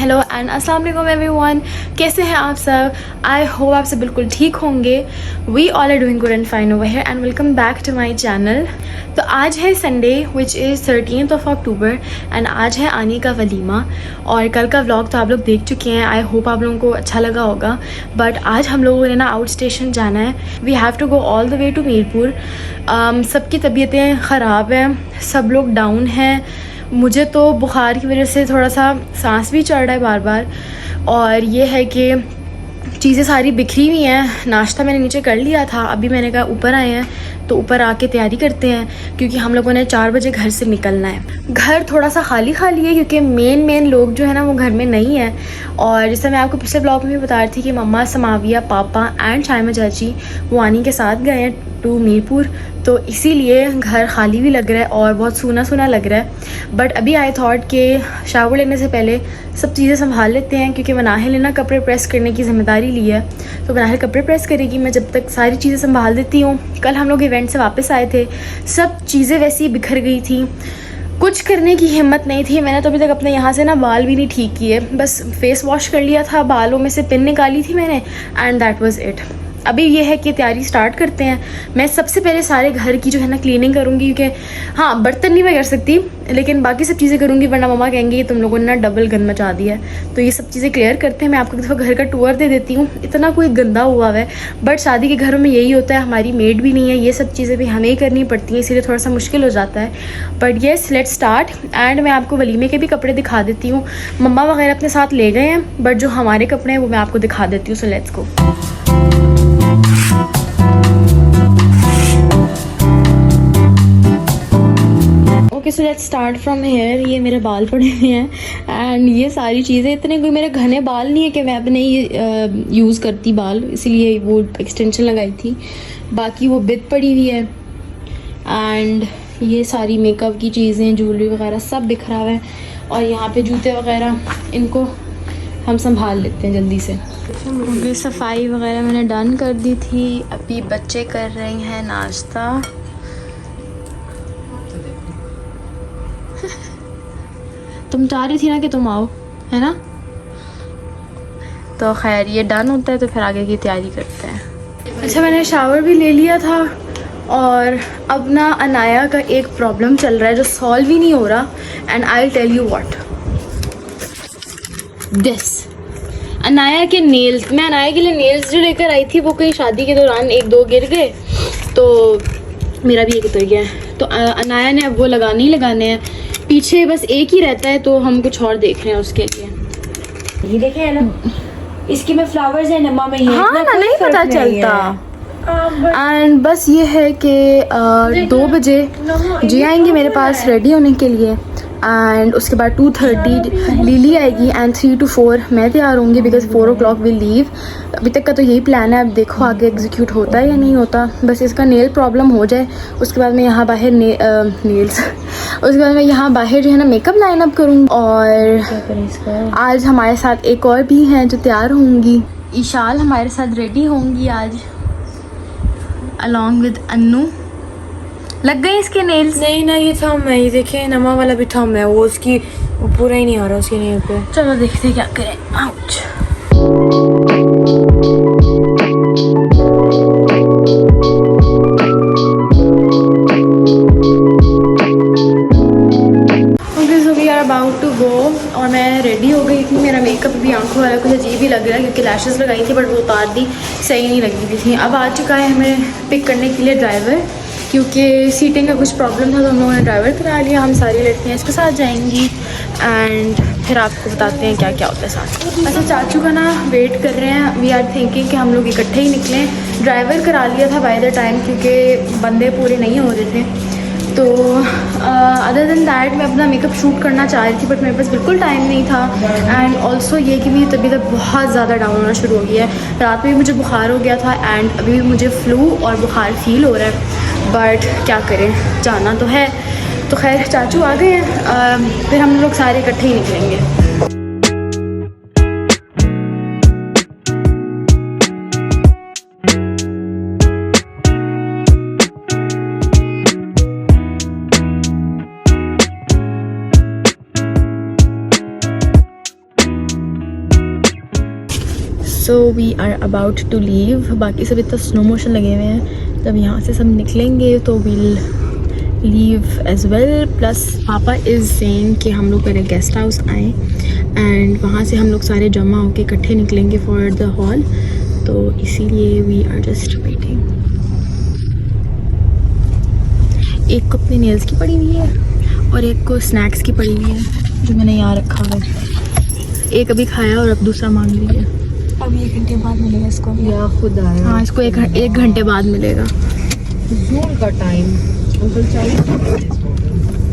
Hello and अस्सलाम वालेकुम everyone. कैसे हैं आप सब? आई होप आप सब बिल्कुल ठीक होंगे। We all are doing good and fine over here and welcome back to my channel. तो आज है Sunday which is 13th October and आज है आनी का वलीमा। और कल का व्लॉग तो आप लोग देख चुके हैं। आई होप आप लोगों को अच्छा लगा होगा। बट आज हम लोगों ने ना आउट स्टेशन जाना है। We have to go all the way to Mirpur. सबकी तबीयतें ख़राब हैं, सब लोग डाउन हैं। मुझे तो बुखार की वजह से थोड़ा सा सांस भी चढ़ रहा है बार बार। और ये है कि चीज़ें सारी बिखरी हुई हैं। नाश्ता मैंने नीचे कर लिया था, अभी मैंने कहा ऊपर आए हैं तो ऊपर आके तैयारी करते हैं क्योंकि हम लोगों ने 4 बजे घर से निकलना है। घर थोड़ा सा खाली खाली है क्योंकि मेन लोग जो है ना वो घर में नहीं है। और जैसे मैं आपको पिछले ब्लॉग में भी बता रही थी कि मम्मा, समाविया, पापा एंड शायमा चाची वो आनी के साथ गए हैं टू मीरपुर, तो इसीलिए घर खाली भी लग रहा है और बहुत सूना सूना लग रहा है। बट अभी आई थॉट कि शावर लेने से पहले सब चीज़ें संभाल लेते हैं क्योंकि मनाहिल ने ना कपड़े प्रेस करने की ज़िम्मेदारी ली है। तो मनाहिल कपड़े प्रेस करेगी, मैं जब तक सारी चीज़ें संभाल देती हूँ। कल हम लोग इवेंट से वापस आए थे, सब चीज़ें वैसी बिखर गई थी, कुछ करने की हिम्मत नहीं थी। मैंने तो अभी तक अपने यहाँ से ना बाल भी नहीं ठीक किए, बस फेस वॉश कर लिया था, बालों में से पिन निकाली थी मैंने एंड दैट वाज इट। अभी ये है कि तैयारी स्टार्ट करते हैं। मैं सबसे पहले सारे घर की जो है ना क्लीनिंग करूँगी क्योंकि हाँ, बर्तन नहीं मैं कर सकती लेकिन बाकी सब चीज़ें करूँगी, वरना मम्मा कहेंगे कि तुम लोगों ने ना डबल गंद मचा दिया है। तो ये सब चीज़ें क्लियर करते हैं। मैं आपको एक दफ़ा घर का टूर दे देती हूँ। इतना कोई गंदा हुआ है, बट शादी के घरों में यही होता है। हमारी मेड भी नहीं है, ये सब चीज़ें भी हमें ही करनी पड़ती हैं, इसीलिए थोड़ा सा मुश्किल हो जाता है। But yes, let's start. And मैं आपको वलीमे के भी कपड़े दिखा देती हूँ। मम्मा वगैरह अपने साथ ले गए हैं, बट जो हमारे कपड़े हैं वो मैं आपको दिखा देती हूँ। So let's go. Okay, so let's start from here. ये मेरे बाल पड़े हुए हैं एंड ये सारी चीज़ें, इतने कोई मेरे घने बाल नहीं है कि मैं अपने ही यूज़ करती बाल, इसीलिए वो एक्सटेंशन लगाई थी। बाकी वो बिद पड़ी हुई है एंड ये सारी मेकअप की चीज़ें, ज्वेलरी वगैरह सब बिखरा हुआ है। और यहाँ पे जूते वगैरह, इनको हम संभाल लेते हैं जल्दी से। क्योंकि सफाई वगैरह मैंने डन कर दी थी। अभी बच्चे कर रहे हैं नाश्ता। तुम चाह रही थी ना कि तुम आओ, है ना? तो खैर ये डन होता है तो फिर आगे की तैयारी करते हैं। अच्छा, मैंने शावर भी ले लिया था और अब ना अनाया का एक प्रॉब्लम चल रहा है जो सॉल्व ही नहीं हो रहा। And I will tell you what this. Anaya के नेल्स, मैं अनाया के लिए नेल्स जो लेकर आई थी वो कहीं शादी के दौरान 1-2 गिर गए, तो मेरा भी एक उतर गया है। तो अनाया ने अब वो लगाने ही लगाने हैं। पीछे बस एक ही रहता है तो हम कुछ और देख रहे हैं उसके लिए। ये देखे है ना, इसकी में फ्लावर्स है नमा में, ये हाँ ना, नहीं पता चलता। एंड बस ये है कि 2 बजे जी आएंगे मेरे पास रेडी होने के लिए। एंड उसके बाद 2:30 लिली आएगी एंड 3 to 4 मैं तैयार होंगी बिकॉज 4 o'clock विल लीव। अभी तक का तो यही प्लान है, अब देखो आगे एग्जीक्यूट होता है या नहीं होता। बस इसका नेल प्रॉब्लम हो जाए, उसके बाद मैं यहाँ बाहर नेल्स उसके बाद मैं यहाँ बाहर जो है ना मेकअप लाइन अप करूँगी। और आज हमारे साथ एक और भी हैं जो तैयार होंगी। ईशाल हमारे साथ रेडी होंगी आज अलॉन्ग विद अन्नू। लग गए इसके नेल्स? नहीं ना, ये थम है, ये देखे नमा वाला भी थम है, वो उसकी वो पूरा ही नहीं आ रहा उसके नेल पे। चलो देखते हैं क्या करें। आउच। About to go. और मैं रेडी हो गई थी। मेरा मेकअप भी आंखों वाला कुछ अजीब ही लग रहा है क्योंकि लैशेस लगाई थी बट वो उतार दी, सही नहीं लगी हुई थी। अब आ चुका है हमें पिक करने के लिए ड्राइवर, क्योंकि सीटिंग का कुछ प्रॉब्लम था तो हम लोगों ने ड्राइवर करा लिया। हम सारी लड़कियाँ इसके साथ जाएंगी एंड फिर आपको बताते हैं क्या क्या होता है साथ। अच्छा, चाचू का ना वेट कर रहे हैं। वी आर थिंकिंग कि हम लोग इकट्ठे ही निकलें। ड्राइवर करा लिया था बाय द टाइम क्योंकि बंदे पूरे नहीं हो रहे थे। तो अदर देन दैट मैं अपना मेकअप शूट करना चाह रही थी बट मेरे पास बिल्कुल टाइम नहीं था। एंड ऑल्सो ये कि मेरी तबीयत बहुत ज़्यादा डाउन होना शुरू हो गया है। रात में भी मुझे बुखार हो गया था एंड अभी भी मुझे फ्लू और बुखार फील हो रहा है। बट क्या करें, जाना तो है। तो खैर चाचू आ गए हैं, फिर हम लोग सारे इकट्ठे ही निकलेंगे। So we are about to leave. बाकी सब इतना स्नो मोशन लगे हुए हैं. जब यहाँ से सब निकलेंगे तो we'll leave as well. Plus पापा इज़ सेइंग कि हम लोग पहले गेस्ट हाउस आएँ एंड वहाँ से हम लोग सारे जमा होकर इकट्ठे निकलेंगे फॉर द हॉल. तो इसीलिए वी आर जस्ट वेटिंग. एक को अपने नेल्स की पड़ी हुई है और एक को स्नैक्स की पड़ी हुई है जो मैंने यहाँ रखा हुआ है. एक अभी खाया और अब दूसरा मांग रही है. अब 1 घंटे बाद मिलेगा इसको. या खुद आया. हाँ, इसको एक घंटे बाद मिलेगा. जून का टाइम. अंकल चाहिए.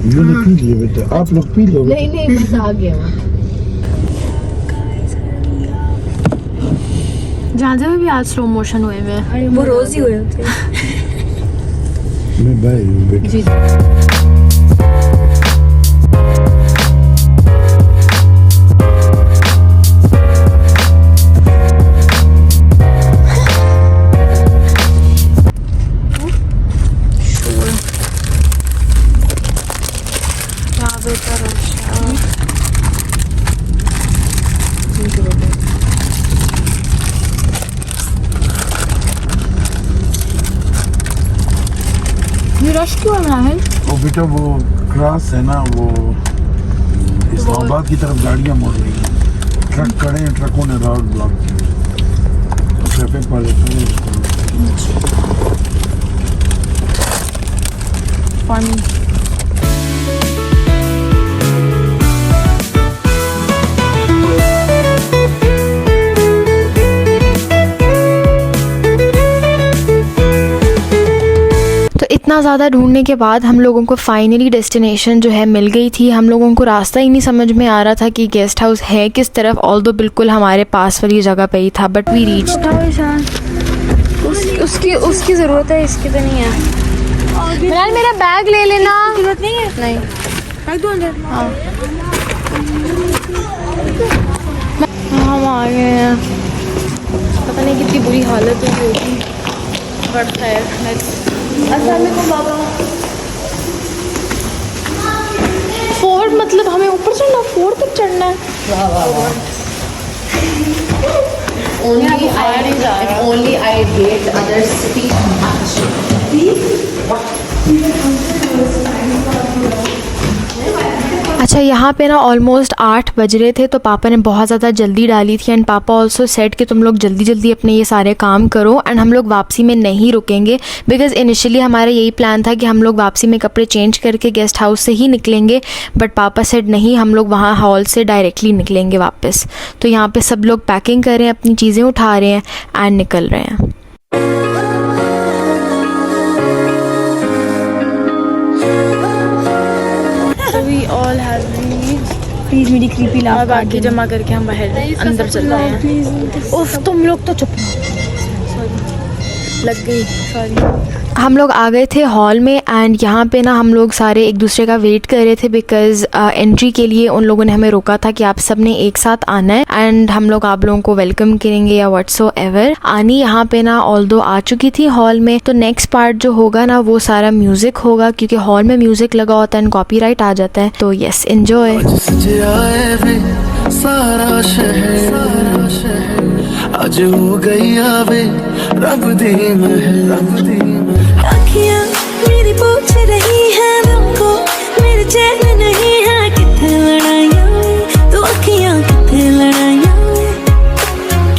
ये लोग पी लिए बेटा, आप लोग पी लो. नहीं बस आ गया. जहाँ में भी आज स्लो मोशन हुए हुए हैं. वो रोज ही हुए होते हैं. मैं बाय बेटा. जी. ये रश क्यों है राहुल? वो बेटा वो क्रॉस है ना, वो इस्लामाबाद की तरफ गाड़ियाँ मोड़ रही हैं. ट्रक खड़े हैं, ट्रकों ने रोड ब्लॉक किया. ट्रैफिक वाले पानी. इतना ज़्यादा ढूंढने के बाद हम लोगों को फाइनली डेस्टिनेशन जो है मिल गई थी. हम लोगों को रास्ता ही नहीं समझ में आ रहा था कि गेस्ट हाउस है किस तरफ. ऑल्दो बिल्कुल हमारे पास वाली जगह पे ही था, बट वी रीच. उसकी ज़रूरत है, इसकी तो नहीं है. मिलान मेरा बैग ले लेना. जरूरत नहीं है. नहीं, बैग दो अंदर. हाँ हम आ गए हैं. पता नहीं कितनी बुरी हालत होगी. बट खैर लेट्स. बाबा. 4 मतलब हमें ऊपर चढ़ना, 4 तक चढ़ना है. Only I date other speak much. अच्छा, यहाँ पे ना ऑलमोस्ट 8 बज रहे थे तो पापा ने बहुत ज़्यादा जल्दी डाली थी. एंड पापा ऑल्सो सेट कि तुम लोग जल्दी जल्दी अपने ये सारे काम करो. एंड हम लोग वापसी में नहीं रुकेंगे बिकॉज़ इनिशियली हमारा यही प्लान था कि हम लोग वापसी में कपड़े चेंज करके गेस्ट हाउस से ही निकलेंगे. बट पापा सेट नहीं, हम लोग वहाँ हॉल से डायरेक्टली निकलेंगे वापस. तो यहाँ पे सब लोग पैकिंग कर रहे हैं, अपनी चीज़ें उठा रहे हैं एंड निकल रहे हैं. प्लीज मेरी क्रीपी लाभ. बाकी जमा करके हम बाहर अंदर चल रहे हैं. उफ, तुम लोग तो चुप लग गई. सॉरी. हम लोग आ गए थे हॉल में एंड यहाँ पे ना हम लोग सारे एक दूसरे का वेट कर रहे थे बिकॉज़ एंट्री के लिए उन लोगों ने हमें रोका था कि आप सब ने एक साथ आना है एंड हम लोग आप लोगों को वेलकम करेंगे या व्हाट्सोएवर. आनी यहाँ पे ना ऑल्दो आ चुकी थी हॉल में. तो नेक्स्ट पार्ट जो होगा ना वो सारा म्यूजिक होगा क्योंकि हॉल में म्यूजिक लगा होता है एंड कॉपीराइट आ जाता है. तो यस, एंजॉय. सारा शहर आज हो गई आवे रब दी महल. अखियां मेरी पूछ रही है तुमको, मेरे चैन नहीं है. कितने लड़ाइयाँ तो अखियां कितने लड़ाइयाँ.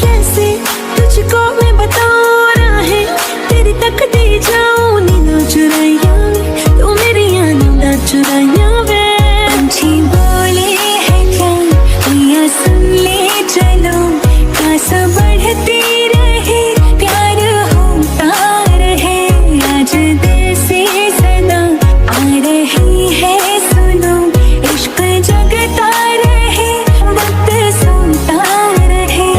कैसे तुझको मैं बताऊं राहें तेरी तक दे जाऊं. नींद चुराइयाँ तो मेरी नींद चुराइयाँ वे. पंछी बोले है क्या मियाँ सुन ले चलो. कैसा बढ़ती रहे प्यार होता रहे. आज दिल से सदा आ रही है सुनो. इश्क जगता रहे वक्त सुनता रहे.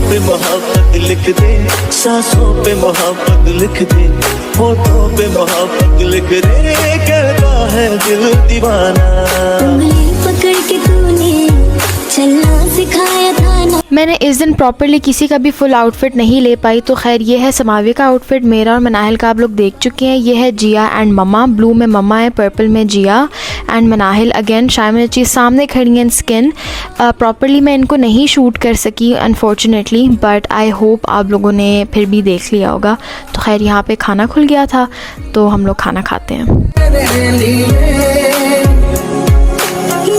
पे मोहब्बत लिख दे, सांसों पे मोहब्बत लिख दे, होठों पे मोहब्बत लिख दे. कहता है दिल दीवाना. उंगली पकड़ के तूने चलना सिखाया था ना। मैंने इस दिन प्रॉपरली किसी का भी फुल आउटफिट नहीं ले पाई, तो खैर ये है समावी का आउटफिट, मेरा और मनाहिल का आप लोग देख चुके हैं। ये है जिया एंड मम्मा, ब्लू में मम्मा है, पर्पल में जिया एंड मनाहिल। अगेन शायद चीज़ सामने खड़ी है स्किन। प्रॉपरली मैं इनको नहीं शूट कर सकी अनफॉर्चुनेटली, बट आई होप आप लोगों ने फिर भी देख लिया होगा। तो खैर यहाँ पे खाना खुल गया था तो हम लोग खाना खाते हैं।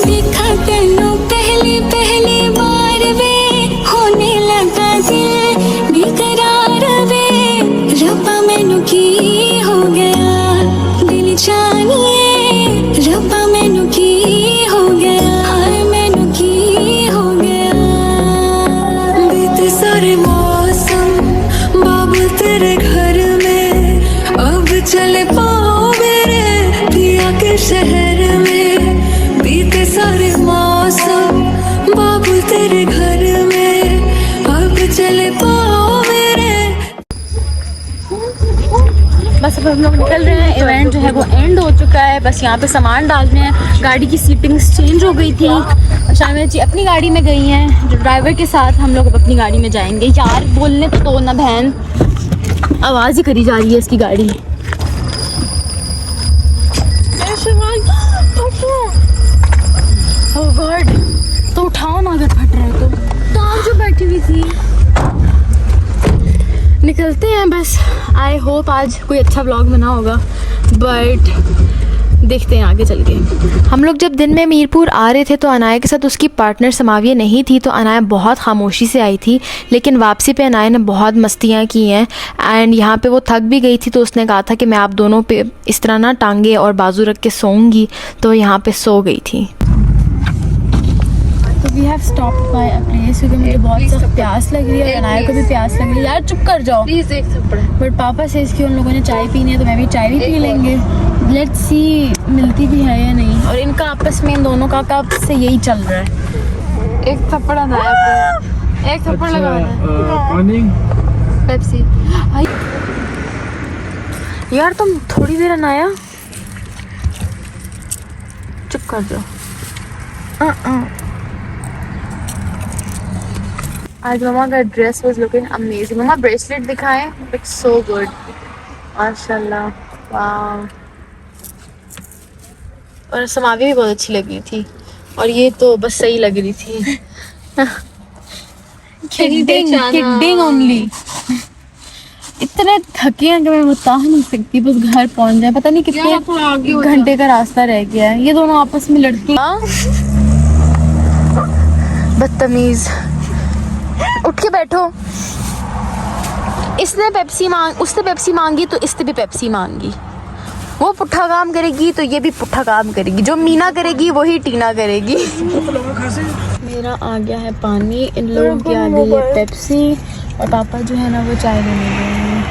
देखा तेनू पहली पहली बार वे, होने लगा दिल बेकरार वे। रब्बा मैनू की हो गया, दिल जानिए रब्बा मैनू की हो गया, हाय मैनू की हो गया। बीते सारे मौसम बाबू तेरे घर में, अब चले पाओ मेरे पिया के शहर में। बीते सारे मौसम बाबू तेरे घर में, अब चले पाओ मेरे। बस अब हम लोग निकल रहे हैं। इवेंट जो है वो एंड हो चुका है, बस यहाँ पे सामान डालने हैं। गाड़ी की सीटिंग्स चेंज हो गई थी, शामिया जी अपनी गाड़ी में गई हैं, जो ड्राइवर के साथ हम लोग अब अपनी गाड़ी में जाएंगे। यार बोलने तो ना बहन, आवाज़ ही करी जा रही है इसकी गाड़ी। ओह गॉड, तो उठाओ ना अगर फट रहा है तो आप जो बैठी हुई थी। निकलते हैं बस। आई होप आज कोई अच्छा व्लॉग बना होगा, बट देखते हैं आगे चल के। हम लोग जब दिन में मीरपुर आ रहे थे तो अनाया के साथ उसकी पार्टनर समाविया नहीं थी, तो अनाया बहुत खामोशी से आई थी, लेकिन वापसी पे अनाया ने बहुत मस्तियाँ की हैं एंड यहाँ पे वो थक भी गई थी। तो उसने कहा था कि मैं आप दोनों पे इस तरह ना टांगे और बाजू रख के सोऊंगी, तो यहाँ पे सो गई थी। तो we have stopped by a place क्योंकि मुझे बहुत सख्त प्यास लग रही है और अनाया को भी प्यास लग रही है। यार चुप कर जाओ प्लीज़, एक थप्पड़। बट पापा से इसकी उन लोगों ने चाय पीनी है तो मैं भी चाय भी पी लेंगे। लेट्स सी मिलती भी है या नहीं। और इनका आपस में इन दोनों का कब से यही चल रहा है। एक थप्पड़ अनाया पे, एक थप्पड़ लगाना है। पानी पेप्सी। यार तुम थोड़ी देर अनाया चुप कर जाओ। आज मम्मा का ड्रेस वाज लुकिंग अमेजिंग। मम्मा ब्रेसलेट दिखाएं, इट्स सो गुड माशाल्लाह, वाव। और समावी भी बहुत अच्छी लग रही थी, और ये तो बस सही लग रही थी। Kidding only. इतने थके हैं कि मैं बता नहीं सकती, बस घर पहुंच जाए। पता नहीं कितने घंटे का रास्ता रह गया है। ये दोनों आपस में लड़की बदतमीज। उठ के बैठो। उसने पेप्सी मांगी तो इसने भी पेप्सी मांगी। वो पुट्ठा काम करेगी तो ये भी पुट्ठा काम करेगी। जो मीना करेगी वही टीना करेगी। मेरा आ गया है पानी, इन लोगों की आ गई है पेप्सी, और पापा जो है ना वो चाय लेने गए हैं।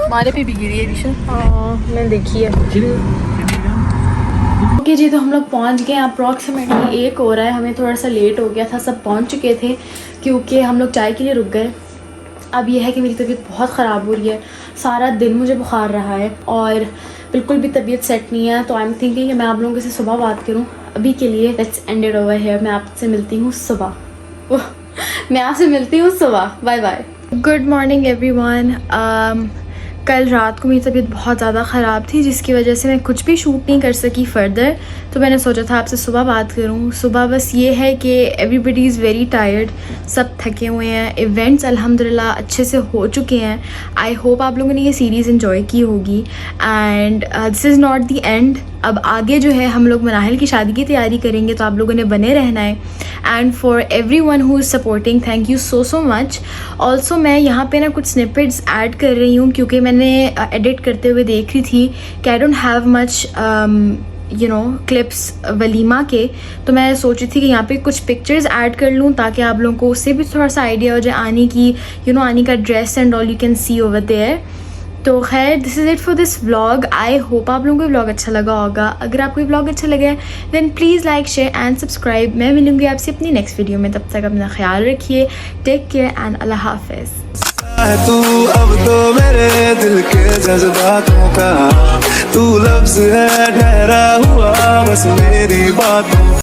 हमारे पे भी गिरी है दिशा। हाँ मैंने देखी है। ओके जी, तो हम लोग पहुंच गए। अप्रॉक्सीमेटली 1 हो रहा है। हमें थोड़ा सा लेट हो गया था, सब पहुंच चुके थे क्योंकि हम लोग चाय के लिए रुक गए। अब यह है कि मेरी तबीयत बहुत ख़राब हो रही है, सारा दिन मुझे बुखार रहा है और बिल्कुल भी तबीयत सेट नहीं है। तो आई एम थिंकिंग कि मैं आप लोगों से सुबह बात करूं। अभी के लिए let's end it over here. मैं आपसे मिलती हूँ सुबह। मैं आपसे मिलती हूँ सुबह। Bye bye. Good morning everyone. कल रात को मेरी तबीयत बहुत ज़्यादा ख़राब थी, जिसकी वजह से मैं कुछ भी शूट नहीं कर सकी फ़र्दर। तो मैंने सोचा था आपसे सुबह बात करूं। सुबह बस ये है कि एवरीबडी इज़ वेरी टायर्ड, सब थके हुए हैं। इवेंट्स अल्हम्दुलिल्लाह अच्छे से हो चुके हैं। आई होप आप लोगों ने ये सीरीज़ इन्जॉय की होगी and this is not the end. अब आगे जो है हम लोग मनाहिल की शादी की तैयारी करेंगे, तो आप लोगों ने बने रहना है। And for everyone who is supporting, thank you so much. Also मैं यहाँ पे ना कुछ स्निपेट्स ऐड कर रही हूँ क्योंकि मैंने एडिट करते हुए देख रही थी कि I don't have much clips walima के। तो मैं सोच रही थी कि यहाँ पे कुछ पिक्चर्स ऐड कर लूँ ताकि आप लोगों को उससे भी थोड़ा सा आइडिया हो जाए आनी की, आनी का dress and all you can see over there. तो खैर this is it for this vlog. I hope आप लोगों को व्लॉग अच्छा लगा होगा। अगर आपको ये व्लॉग अच्छा लगा है then please like share and subscribe. मैं मिलूँगी आपसे अपनी नेक्स्ट वीडियो में, तब तक अपना ख्याल रखिए। टेक केयर एंड अल्लाह हाफिज़। है तू अब तो मेरे दिल के जज्बातों का, तू लफ्ज है ठहरा हुआ बस मेरी बातों